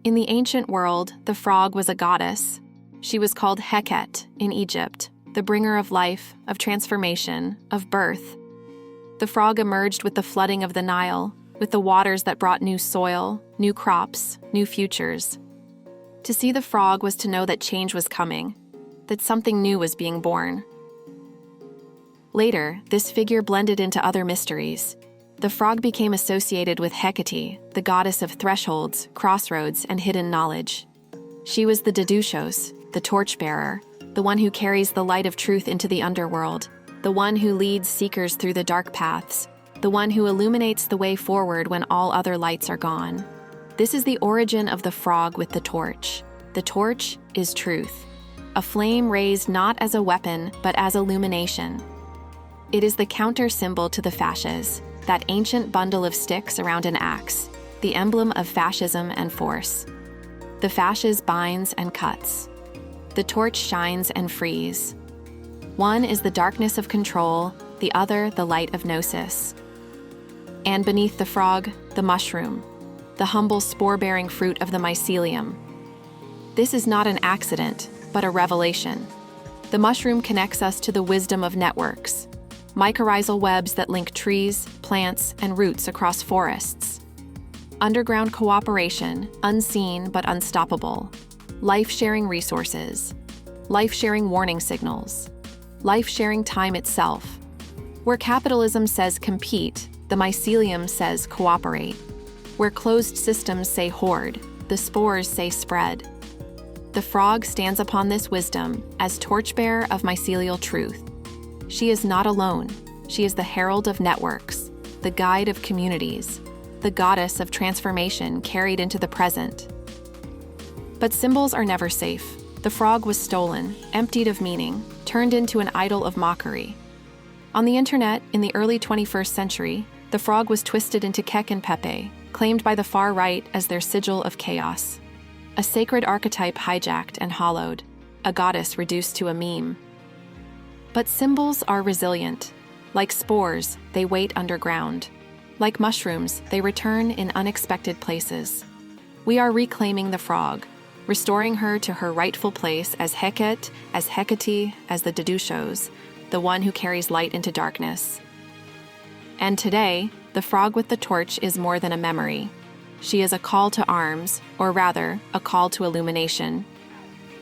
In the ancient world, the frog was a goddess. She was called Heqet in Egypt, the bringer of life, of transformation, of birth. The frog emerged with the flooding of the Nile, with the waters that brought new soil, new crops, new futures. To see the frog was to know that change was coming, that something new was being born. Later, this figure blended into other mysteries. The frog became associated with Hekate, the goddess of thresholds, crossroads, and hidden knowledge. She was the Dedushos, the torchbearer, the one who carries the light of truth into the underworld, the one who leads seekers through the dark paths, the one who illuminates the way forward when all other lights are gone. This is the origin of the frog with the torch. The torch is truth, a flame raised not as a weapon, but as illumination. It is the counter symbol to the fasces, that ancient bundle of sticks around an axe, the emblem of fascism and force. The fasces binds and cuts. The torch shines and frees. One is the darkness of control, the other the light of Gnosis. And beneath the frog, the mushroom, the humble spore-bearing fruit of the mycelium. This is not an accident, but a revelation. The mushroom connects us to the wisdom of networks, mycorrhizal webs that link trees, plants, and roots across forests. Underground cooperation, unseen but unstoppable. Life-sharing resources. Life-sharing warning signals. Life-sharing time itself. Where capitalism says compete, the mycelium says cooperate. Where closed systems say hoard, the spores say spread. The frog stands upon this wisdom as torchbearer of mycelial truth. She is not alone. She is the herald of networks, the guide of communities, the goddess of transformation carried into the present. But symbols are never safe. The frog was stolen, emptied of meaning, turned into an idol of mockery. On the internet, in the early 21st century, the frog was twisted into Kek and Pepe, claimed by the far right as their sigil of chaos. A sacred archetype hijacked and hollowed, a goddess reduced to a meme. But symbols are resilient. Like spores, they wait underground. Like mushrooms, they return in unexpected places. We are reclaiming the frog, restoring her to her rightful place as Heqet, as Hekate, as the Dedushos, the one who carries light into darkness. And today, the frog with the torch is more than a memory. She is a call to arms, or rather, a call to illumination.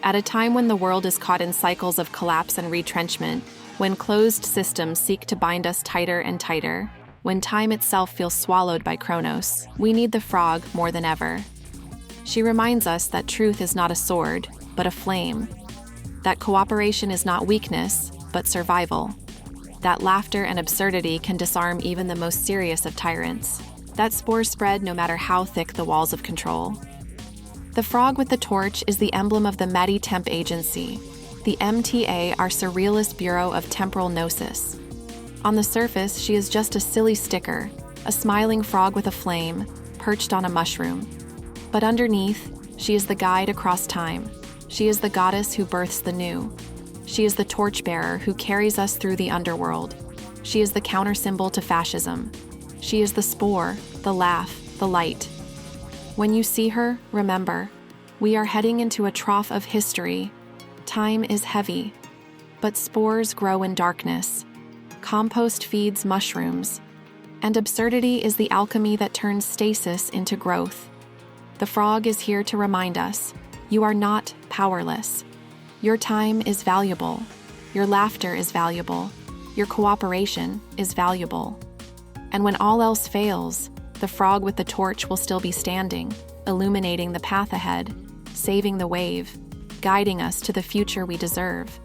At a time when the world is caught in cycles of collapse and retrenchment, when closed systems seek to bind us tighter and tighter, when time itself feels swallowed by Chronos, we need the frog more than ever. She reminds us that truth is not a sword, but a flame. That cooperation is not weakness, but survival. That laughter and absurdity can disarm even the most serious of tyrants. That spores spread no matter how thick the walls of control. The frog with the torch is the emblem of the Metis Temp Agency, the MTA, our surrealist bureau of temporal Gnosis. On the surface, she is just a silly sticker, a smiling frog with a flame, perched on a mushroom. But underneath, she is the guide across time. She is the goddess who births the new. She is the torchbearer who carries us through the underworld. She is the counter-symbol to fascism. She is the spore, the laugh, the light. When you see her, remember, we are heading into a trough of history. Time is heavy, but spores grow in darkness. Compost feeds mushrooms, and absurdity is the alchemy that turns stasis into growth. The frog is here to remind us, you are not powerless. Your time is valuable. Your laughter is valuable. Your cooperation is valuable. And when all else fails, the frog with the torch will still be standing, illuminating the path ahead, saving the wave, guiding us to the future we deserve.